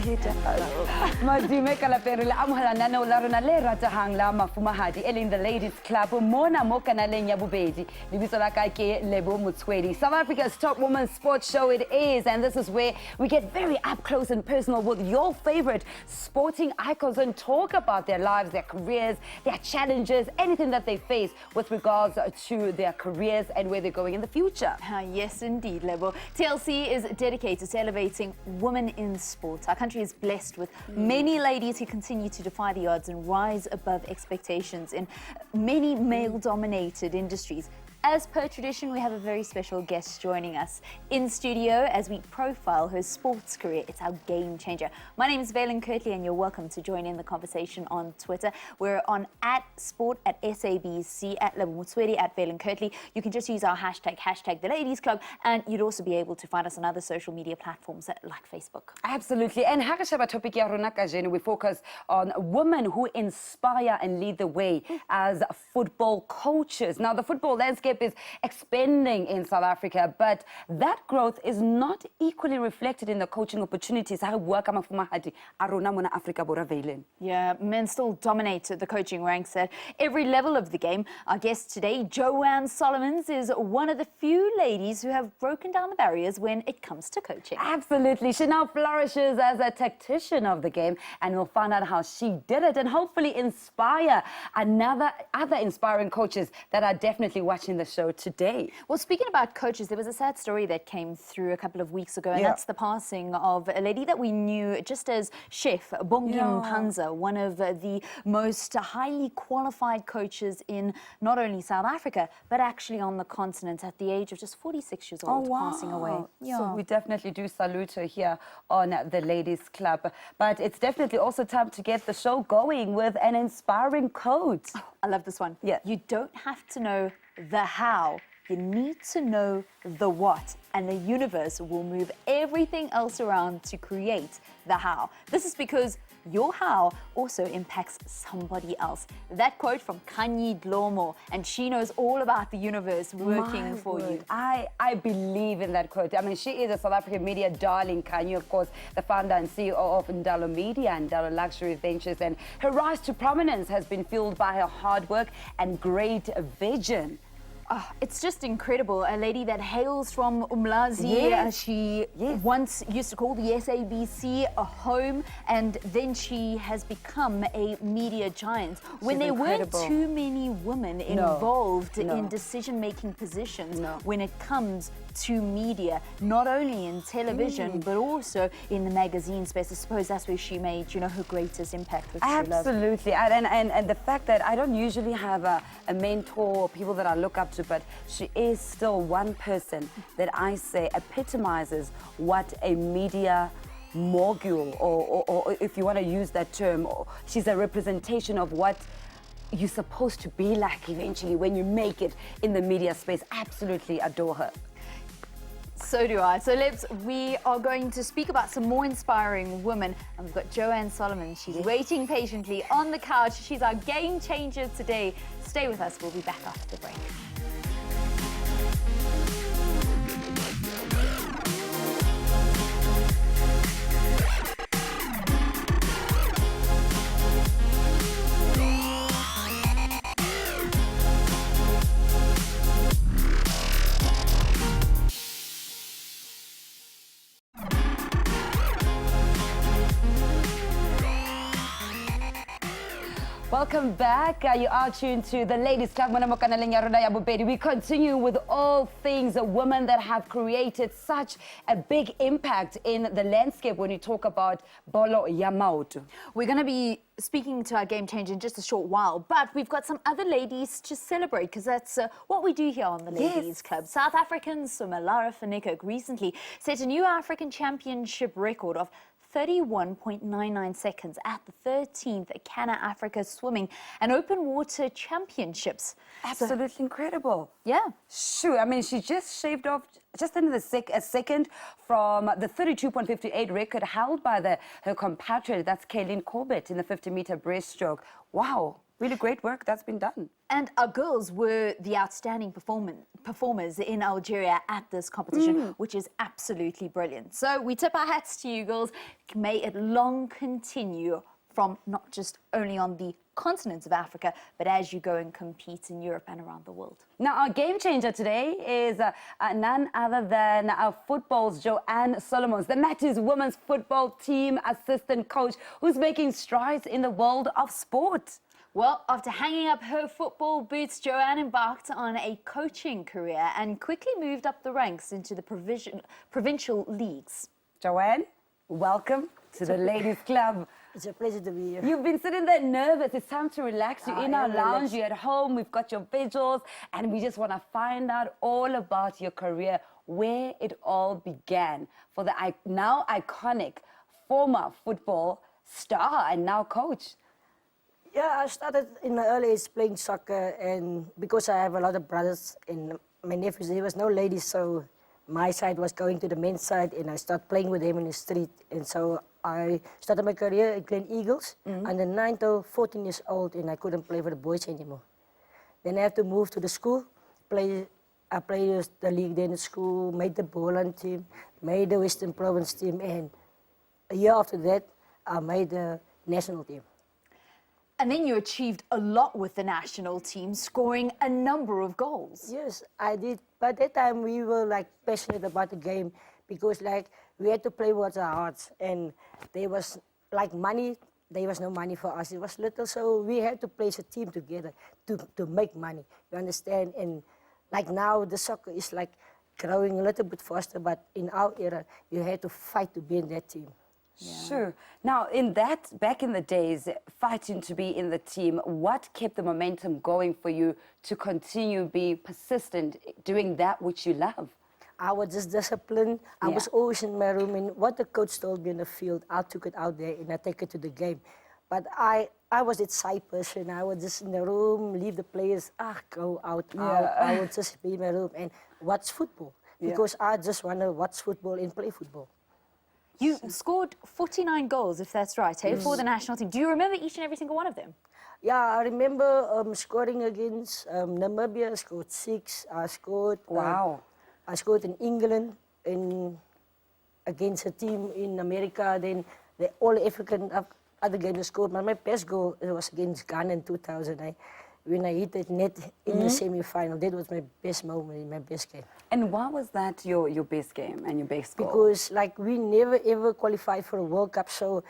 He does. Madume ka lapere le amohela nano la rona le ratahang la mafumahadi in the ladies club mona mo kanaleng ya bobedi. Lebitso la ka ke Lebo Motswedi. South Africa's top women's sports show it is, and this is where we get very up close and personal with your favorite sporting icons and talk about their lives, their careers, their challenges, anything that they face with regards to their careers and where they're going in the future. Yes, indeed, Lebo. TLC is dedicated to elevating women in sport. Our country is blessed with many ladies who continue to defy the odds and rise above expectations in many male-dominated industries. As per tradition, we have a very special guest joining us in studio as we profile her sports career. It's our game changer. My name is Valen Kirtley, and you're welcome to join in the conversation on Twitter. We're on @sport @SABC, @Lebumotswedi, @Valen Kirtley. You can just use our hashtag the Ladies Club, and you'd also be able to find us on other social media platforms like Facebook. Absolutely. And Hakashaba topic ya rona kajeno, we focus on women who inspire and lead the way as football coaches. Now, the football landscape is expanding in South Africa, but that growth is not equally reflected in the coaching opportunities. Yeah, men still dominate the coaching ranks at every level of the game. Our guest today, Joanne Solomons, is one of the few ladies who have broken down the barriers when it comes to coaching. Absolutely. She now flourishes as a tactician of the game, and we'll find out how she did it and hopefully inspire other inspiring coaches that are definitely watching the show today. Well, speaking about coaches, there was a sad story that came through a couple of weeks ago, and that's the passing of a lady that we knew just as Chef Bongim Panza, one of the most highly qualified coaches in not only South Africa, but actually on the continent at the age of just 46 years old, passing away. So we definitely do salute her here on the Ladies Club. But it's definitely also time to get the show going with an inspiring quote. Oh, I love this one. Yeah. You don't have to know the how, you need to know the what, and the universe will move everything else around to create the how. This is because your how also impacts somebody else. That quote from Kanye Dlomo, and she knows all about the universe working for you. I believe in that quote. I mean, she is a South African media darling, Kanye, of course, the founder and CEO of Ndalo Media and Ndalo Luxury Ventures, and her rise to prominence has been fueled by her hard work and great vision. Oh, it's just incredible. A lady that hails from Umlazi. She once used to call the SABC a home, and then she has become a media giant. When there weren't too many women involved in decision-making positions when it comes to media, not only in television, but also in the magazine space. I suppose that's where she made, her greatest impact with Absolutely. And the fact that I don't usually have a mentor or people that I look up to, but she is still one person that I say epitomizes what a media mogul, or if you want to use that term, she's a representation of what you're supposed to be like eventually when you make it in the media space. Absolutely adore her. So do I. So we are going to speak about some more inspiring women. And we've got Joanne Solomons. She's waiting patiently on the couch. She's our game changer today. Stay with us. We'll be back after the break. Welcome back. You are tuned to the Ladies Club. We continue with all things women that have created such a big impact in the landscape when you talk about Bolo Yamautu. We're going to be speaking to our game changer in just a short while, but we've got some other ladies to celebrate, because that's what we do here on the Ladies Club. South African Sumelara Fanekok recently set a new African championship record of 31.99 seconds at the 13th Cana Africa Swimming and Open Water Championships. Absolutely incredible. Yeah. Sure. I mean, she just shaved off just under a second from the 32.58 record held by her compatriot, that's Kaylin Corbett, in the 50-meter breaststroke. Wow. really great work that's been done. And our girls were the outstanding performers in Algeria at this competition, which is absolutely brilliant. So we tip our hats to you girls. May it long continue from not just only on the continent of Africa, but as you go and compete in Europe and around the world. Now, our game changer today is none other than our football's Joanne Solomons, the Matthews women's football team assistant coach, who's making strides in the world of sport. Well, after hanging up her football boots, Joanne embarked on a coaching career and quickly moved up the ranks into the provincial leagues. Joanne, welcome to the Ladies Club. It's a pleasure to be here. You've been sitting there nervous. It's time to relax. You're in our lounge, relaxed. you're at home, we've got your visuals, and we just want to find out all about your career, where it all began for the now iconic former football star and now coach. Yeah, I started in my early age playing soccer, and because I have a lot of brothers and my nephews, there was no ladies, so my side was going to the men's side, and I started playing with them in the street. And so I started my career at Glen Eagles, under 9 to 14 years old, and I couldn't play for the boys anymore. Then I had to move to the school, I played the league then at school, made the Boland team, made the Western Province team, and a year after that, I made the national team. And then you achieved a lot with the national team, scoring a number of goals. Yes, I did. But that time we were like passionate about the game because like we had to play with our hearts, and there was like money. There was no money for us. It was little, so we had to play as a team together to make money. You understand? And like now the soccer is like growing a little bit faster, but in our era you had to fight to be in that team. Yeah. Sure. Now, back in the days, fighting to be in the team, what kept the momentum going for you to continue be persistent doing that which you love? I was just disciplined. I was always in my room, and what the coach told me in the field, I took it out there and I take it to the game. But I was that shy person. I would just in the room, leave the players, go out. I would just be in my room and watch football because I just want to watch football and play football. You scored 49 goals, if that's right, for the national team. Do you remember each and every single one of them? Yeah, I remember scoring against Namibia. I scored 6. I scored. Wow. I scored in England against a team in America. Then the all African other games I scored. But my best goal was against Ghana in 2000. When I hit that net in the semi-final, that was my best moment in my best game. And why was that your best game and your best goal? Because like we never ever qualified for a World Cup, so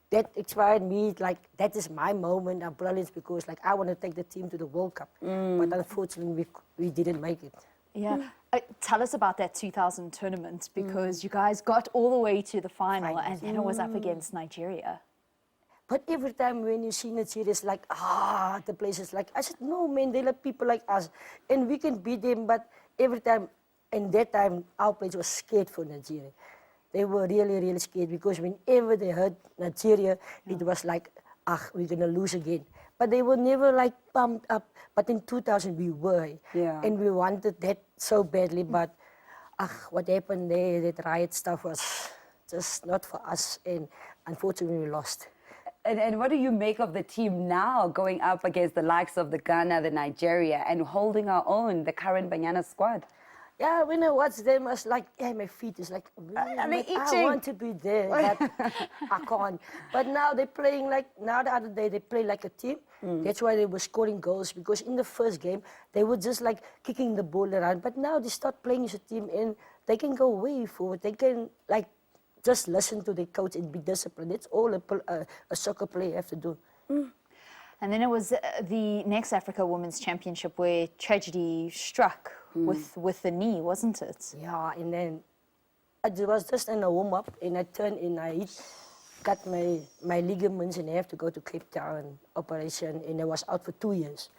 that inspired me. Like that is my moment of brilliance because like I want to take the team to the World Cup, but unfortunately we didn't make it. Yeah. Tell us about that 2000 tournament because you guys got all the way to the final and then it was up against Nigeria. But every time when you see Nigeria, it's like, the place is like, I said, no, man, they like people like us. And we can beat them, but every time, and that time, our players were scared for Nigeria. They were really, really scared because whenever they heard Nigeria, it was like, we're going to lose again. But they were never like pumped up. But in 2000, we were. Yeah. And we wanted that so badly, but what happened there, that riot stuff was just not for us. And unfortunately, we lost. And what do you make of the team now going up against the likes of the Ghana, the Nigeria, and holding our own, the current Banyana squad? Yeah, when I watch them, I was like, my feet is like, Are they I itching? want to be there, but I can't. But now they're playing like, now the other day they play like a team. That's why they were scoring goals, because in the first game, they were just like kicking the ball around. But now they start playing as a team and they can go way forward. They can like, just listen to the coach and be disciplined. That's all a soccer player have to do. And then it was the next Africa Women's Championship where tragedy struck with the knee, wasn't it? Yeah, and then it was just in a warm-up, and I turned and I cut my ligaments, and I have to go to Cape Town operation, and I was out for 2 years.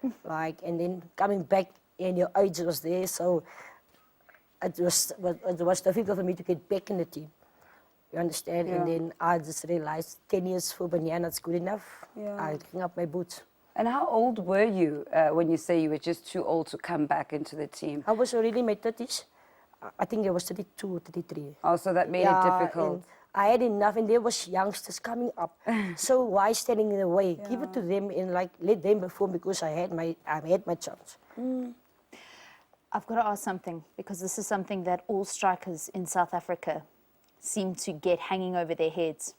And then coming back, and your age was there, so it was difficult for me to get back in the team. You understand? Yeah. And then I just realized 10 years for Banyana is good enough. Yeah. I hang up my boots. And how old were you when you say you were just too old to come back into the team? I was already in my 30s. I think I was 32 or 33. Oh, so that made it difficult. I had enough, and there was youngsters coming up. So why standing in the way? Give it to them and like let them perform because I had my chance. I've got to ask something, because this is something that all strikers in South Africa seem to get hanging over their heads.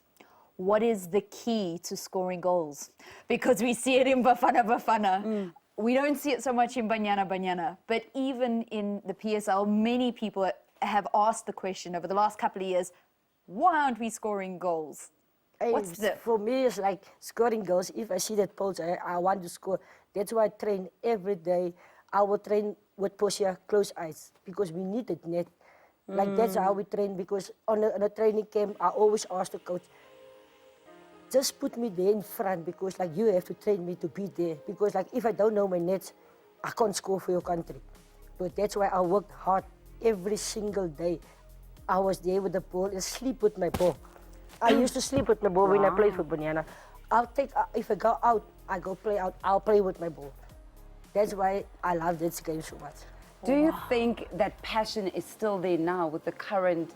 What is the key to scoring goals? Because we see it in Bafana Bafana. We don't see it so much in Banyana Banyana. But even in the PSL, many people have asked the question over the last couple of years, why aren't we scoring goals? For me, it's like scoring goals. If I see that post, I want to score. That's why I train every day. I will train with posture, close eyes, because we need it net. Like that's how we train, because on a training camp, I always ask the coach, just put me there in front, because like you have to train me to be there. Because like if I don't know my nets, I can't score for your country. But that's why I worked hard every single day. I was there with the ball and sleep with my ball. I used to sleep with my ball when I played for Banyana. If I go out, I go play out, I'll play with my ball. That's why I love this game so much. Do you think that passion is still there now with the current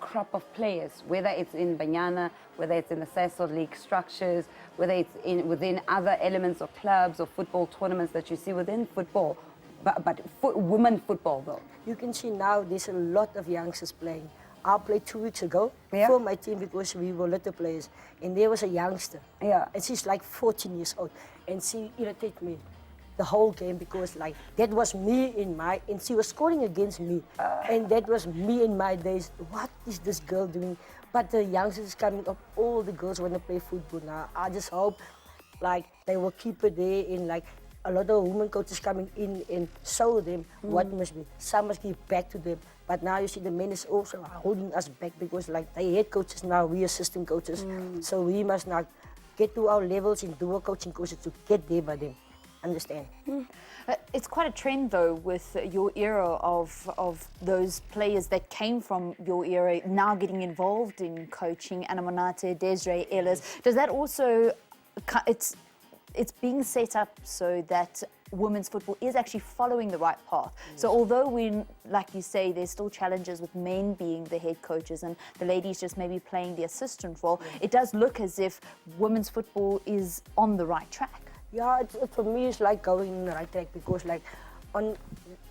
crop of players, whether it's in Banyana, whether it's in the Sasol League structures, whether it's within other elements of clubs or football tournaments that you see within football, but women football though? You can see now there's a lot of youngsters playing. I played 2 weeks ago for my team because we were little players, and there was a youngster, and she's like 14 years old, and she irritated me the whole game because like that was me and she was scoring against me, and that was me in my days. What is this girl doing? But the youngsters coming up, all the girls want to play football now. I just hope like they will keep it there, and like a lot of women coaches coming in and show them what must be. Some must give back to them. But now you see the men is also holding us back because like they head coaches now, we assistant coaches. So we must now get to our levels and do our coaching courses to get there by them. Understand? It's quite a trend though with your era of those players that came from your era now getting involved in coaching. Anna Monate, Desiree Ellis. Does that also, it's being set up so that women's football is actually following the right path. So although like you say, there's still challenges with men being the head coaches and the ladies just maybe playing the assistant role, it does look as if women's football is on the right track. Yeah, for me it's like going in the right track because like on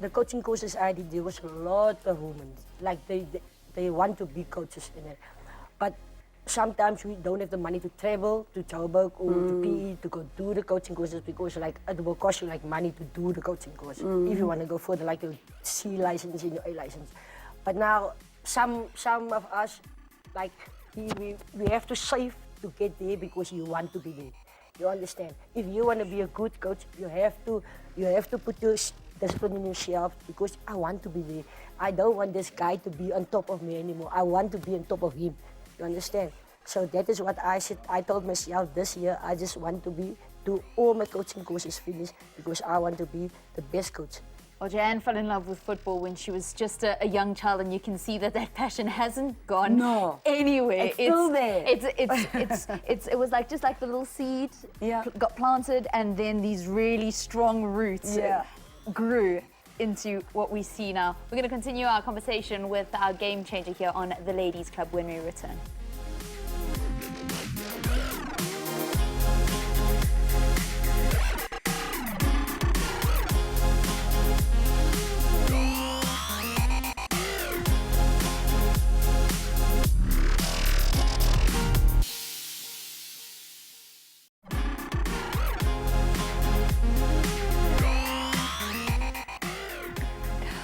the coaching courses I did, there was a lot of women. Like they want to be coaches in it. But sometimes we don't have the money to travel to Joburg or to PE to go do the coaching courses because like it will cost you like money to do the coaching course if you want to go further, like your C license and your A license. But now some of us like we have to save to get there because you want to be there. You understand? If you want to be a good coach, you have to put your discipline in yourself because I want to be there. I don't want this guy to be on top of me anymore. I want to be on top of him. You understand? So that is what I said. I told myself this year I just want to do all my coaching courses finished because I want to be the best coach. Well, Joanne fell in love with football when she was just a young child, and you can see that passion hasn't gone anywhere. It's still there. It was like just like the little seed got planted, and then these really strong roots grew into what we see now. We're going to continue our conversation with our game changer here on the Ladies Club when we return.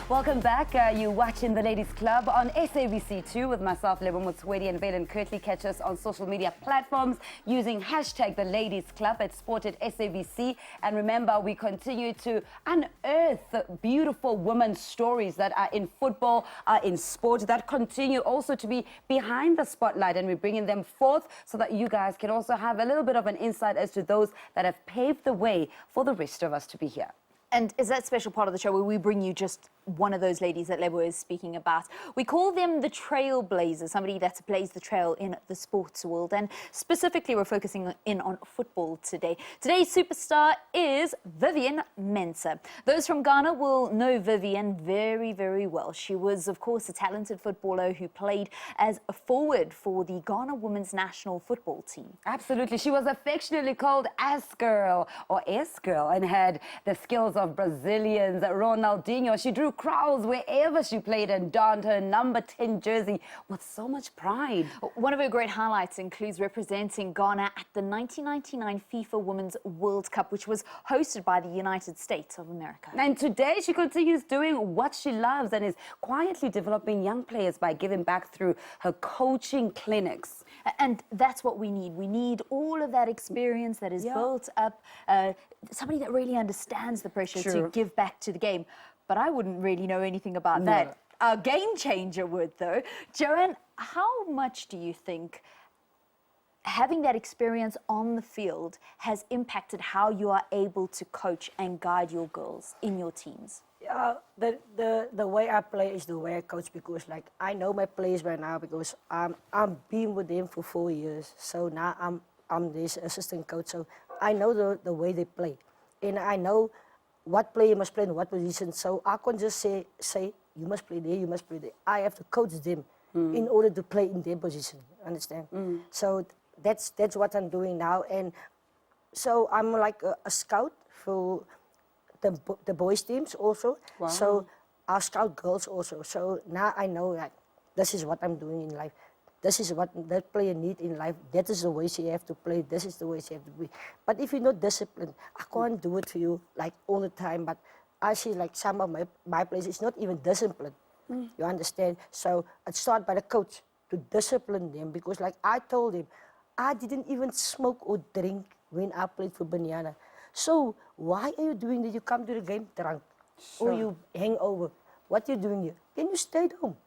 Welcome back. You're watching the Ladies Club on SABC2 with myself, Lebo Mutswedi, and Valen Kirtley. Catch us on social media platforms using hashtag the Ladies Club at Sport at SABC. And remember, we continue to unearth beautiful women's stories that are in football, are in sport, that continue also to be behind the spotlight. And we're bringing them forth so that you guys can also have a little bit of an insight as to those that have paved the way for the rest of us to be here. And is that special part of the show where we bring you just one of those ladies that Lebo is speaking about? We call them the trailblazers, somebody that blazed the trail in the sports world. And specifically, we're focusing in on football today. Today's superstar is Vivian Mensah. Those from Ghana will know Vivian very, very well. She was, of course, a talented footballer who played as a forward for the Ghana women's national football team. Absolutely. She was affectionately called S-Girl or S-Girl and had the skills of Brazilians. Ronaldinho. She drew crowds wherever she played and donned her number 10 jersey with so much pride. One of her great highlights includes representing Ghana at the 1999 FIFA Women's World Cup, which was hosted by the United States of America. And today she continues doing what she loves and is quietly developing young players by giving back through her coaching clinics. And that's what we need. We need all of that experience that is built up, somebody that really understands the pressure to give back to the game. But I wouldn't really know anything about that. Our game changer would, though. Joanne, how much do you think having that experience on the field has impacted how you are able to coach and guide your girls in your teams? The way I play is the way I coach, because like I know my players right now because I'm been with them for 4 years. So now I'm this assistant coach, so I know the way they play, and I know what player must play in what position. So I can't just say you must play there, you must play there. I have to coach them in order to play in their position. Understand? So that's what I'm doing now, and so I'm like a scout for the boys teams also. Wow. So I scout girls also. So now I know that this is what I'm doing in life. This is what that player needs in life. That is the way she have to play. This is the way she have to be. But if you're not disciplined, I can't do it for you like all the time. But I see like some of my players, it's not even disciplined. You understand? So it starts by the coach to discipline them, because like I told him, I didn't even smoke or drink when I played for Banyana. So why are you doing that? You come to the game drunk or you hang over. What are you doing here? Then you stay at home.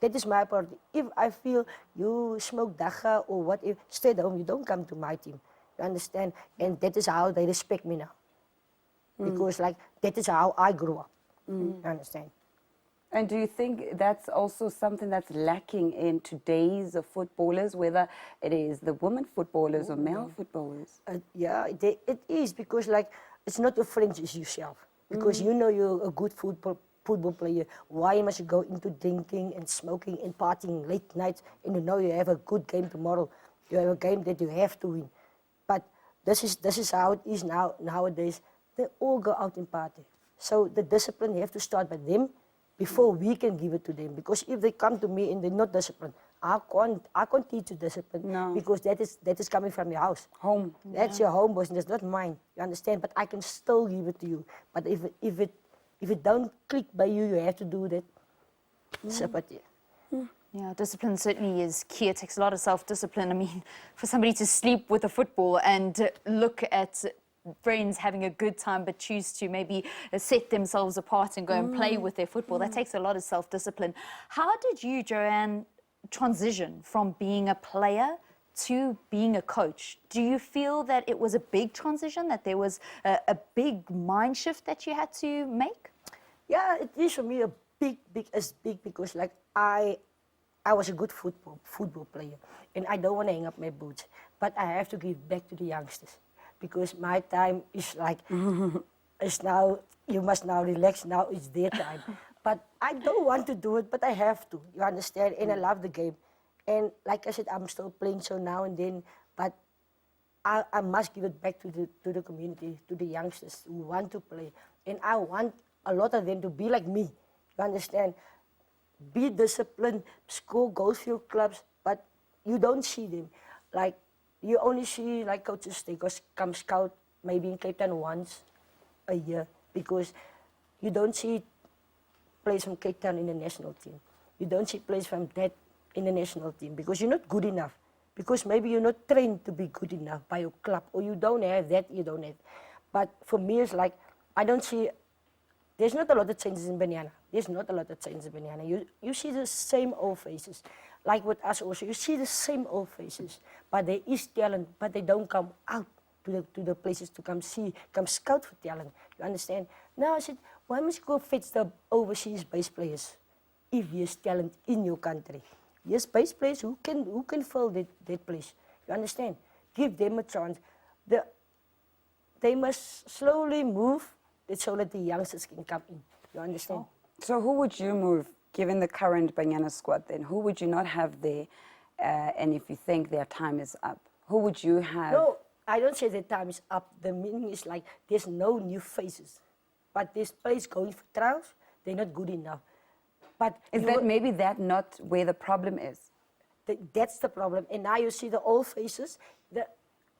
That is my part. If I feel you smoke dacha or whatever, stay at home. You don't come to my team. You understand? And that is how they respect me now. Because like that is how I grew up. You understand? And do you think that's also something that's lacking in today's footballers, whether it is the women footballers or male footballers? Yeah, it is, because like it's not your friends, it's yourself. Because you know you're a good football player. Why must you go into drinking and smoking and partying late nights, and you know you have a good game tomorrow? You have a game that you have to win. But this is how it is nowadays. They all go out and party. So the discipline you have to start by them before we can give it to them. Because if they come to me and they're not disciplined, I can't teach you discipline. No. Because that is coming from your house. Home. That's your home, boss, and that's not mine. You understand? But I can still give it to you. But if it don't click by you, you have to do that. Separate. Yeah, discipline certainly is key. It takes a lot of self-discipline. I mean, for somebody to sleep with a football and look at friends having a good time but choose to maybe set themselves apart and go and play with their football, that takes a lot of self-discipline. How did you, Joanne, transition from being a player to being a coach? Do you feel that it was a big transition, that there was a big mind shift that you had to make? Yeah, it is for me a big, because like I was a good football player, and I don't want to hang up my boots, but I have to give back to the youngsters, because my time is like, it's now, you must now relax, now it's their time. But I don't want to do it, but I have to, you understand, and I love the game. And like I said, I'm still playing so now and then, but I must give it back to the community, to the youngsters who want to play. And I want a lot of them to be like me, you understand? Be disciplined, score goals for your clubs, but you don't see them. Like, you only see like coaches, they come scout maybe in Cape Town once a year, because you don't see players from Cape Town in the national team. You don't see players from that in the national team, because you're not good enough. Because maybe you're not trained to be good enough by your club, or you don't have that, you don't have. But for me, it's like, I don't see, there's not a lot of changes in Banyana. There's not a lot of changes in Banyana. You see the same old faces. Like with us also, you see the same old faces. But there is talent, but they don't come out to the places to come see, come scout for talent. You understand? Now I said, why must you go fetch the overseas base players if there's talent in your country? Yes, base players who can fill that place. You understand? Give them a chance. They must slowly move so that the youngsters can come in. You understand? So who would you move, given the current Banyana squad then? Who would you not have there, and if you think their time is up? Who would you have? No, I don't say the time is up. The meaning is like there's no new faces. But this place going for trials, they're not good enough. But Is that maybe that not where the problem is? That's the problem. And now you see the old faces,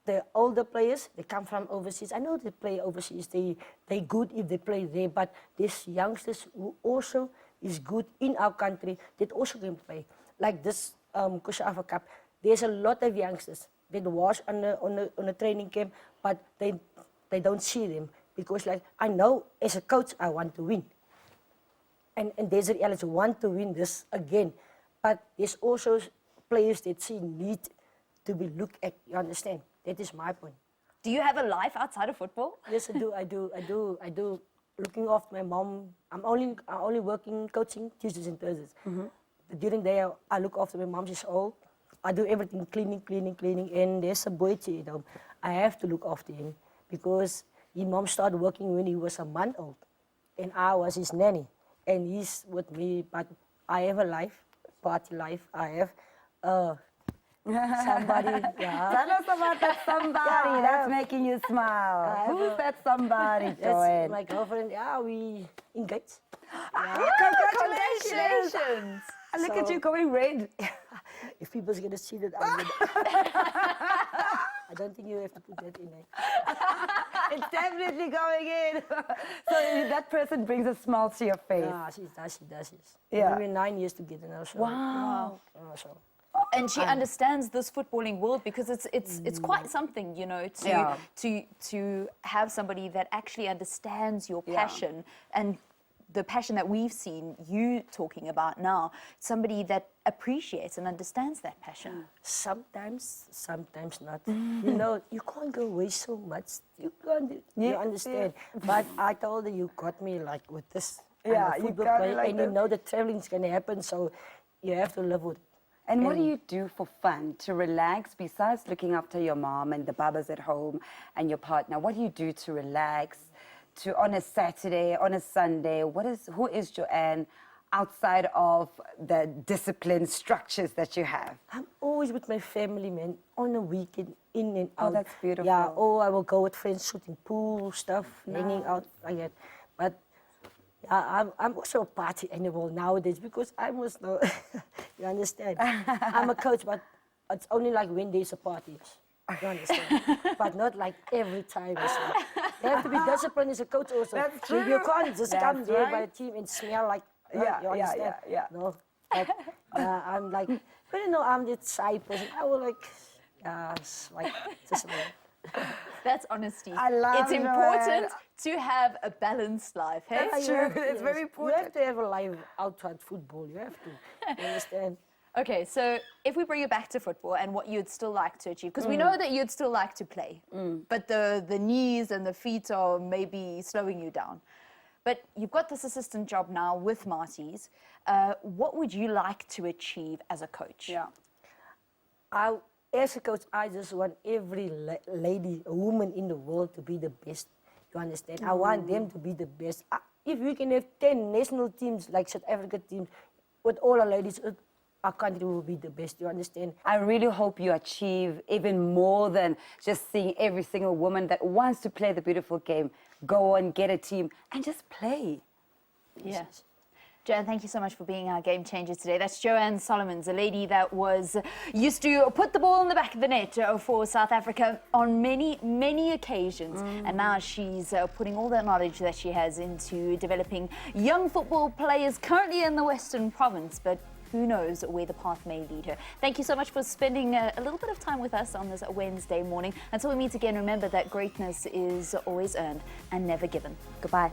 the older players, they come from overseas. I know they play overseas, they're good if they play there, but these youngsters who also is good in our country, that also can play. Like this Kushafa Cup, there's a lot of youngsters that was on a training camp, but they don't see them. Because like, I know as a coach, I want to win. And there's a reality, want to win this again. But there's also players that see need to be looked at, you understand? That is my point. Do you have a life outside of football? Yes, I do. Looking after my mom. I'm only working, coaching Tuesdays and Thursdays. But during the day, I look after my mom. She's old. I do everything, cleaning. And there's a boy, you know, I have to look after him because his mom started working when he was a month old. And I was his nanny. And he's with me, but I have a life, party life. I have somebody. Yeah. Tell us about that somebody that's making you smile. Who's that somebody, Joanne? That's my girlfriend. Yeah, we engaged. Congratulations! Look at you going red. If people's gonna see that, I don't think you have to put that in there. It's definitely going in. So that person brings a smile to your face. Yeah, she does. Yes. Yeah. We're 9 years together now. So. Wow. So. And she understands this footballing world because it's quite something, you know, to have somebody that actually understands your passion and the passion that we've seen you talking about now. Somebody that appreciates and understands that passion. Sometimes not. You know, you can't go away so much. You can't. You understand? But I told her you got me like with this. Yeah, I'm a you football got me player, like and you this. know the traveling's gonna happen, so you have to live with it. And what do you do for fun, to relax, besides looking after your mom and the babas at home and your partner? What do you do to relax, on a Saturday, on a Sunday? Who is Joanne outside of the discipline structures that you have? I'm always with my family, man, on a weekend, in and out. Oh, that's beautiful. Yeah, or I will go with friends, shooting pool, stuff, hanging out like that. But yeah, I'm also a party animal nowadays because I must know, you understand? I'm a coach, but it's only like when there's a party. You understand? But not like every time. You have to be disciplined as a coach also. That's true. You can't just come there by a right. team and smell like, you Yeah. understand? No, but, I'm like, but you know, I'm that shy person. I will like, it's like, just like, That's honesty. I love It's important to have a balanced life. Hey? That's you true. have to- It's very important. You have to have a life outside football. You have to. You understand? Okay, so if we bring it back to football and what you'd still like to achieve, because we know that you'd still like to play, but the knees and the feet are maybe slowing you down. But you've got this assistant job now with Marty's. What would you like to achieve as a coach? Yeah. As a coach, I just want every lady, a woman in the world to be the best. You understand? I want them to be the best. If we can have 10 national teams, like South Africa teams, with all our ladies, our country will be the best. You understand? I really hope you achieve even more than just seeing every single woman that wants to play the beautiful game go and get a team and just play. Yes. Joanne, thank you so much for being our game changer today. That's Joanne Solomons, a lady that was used to put the ball in the back of the net for South Africa on many, many occasions. And now she's putting all that knowledge that she has into developing young football players currently in the Western Province, but who knows where the path may lead her. Thank you so much for spending a little bit of time with us on this Wednesday morning. Until we meet again, remember that greatness is always earned and never given. Goodbye.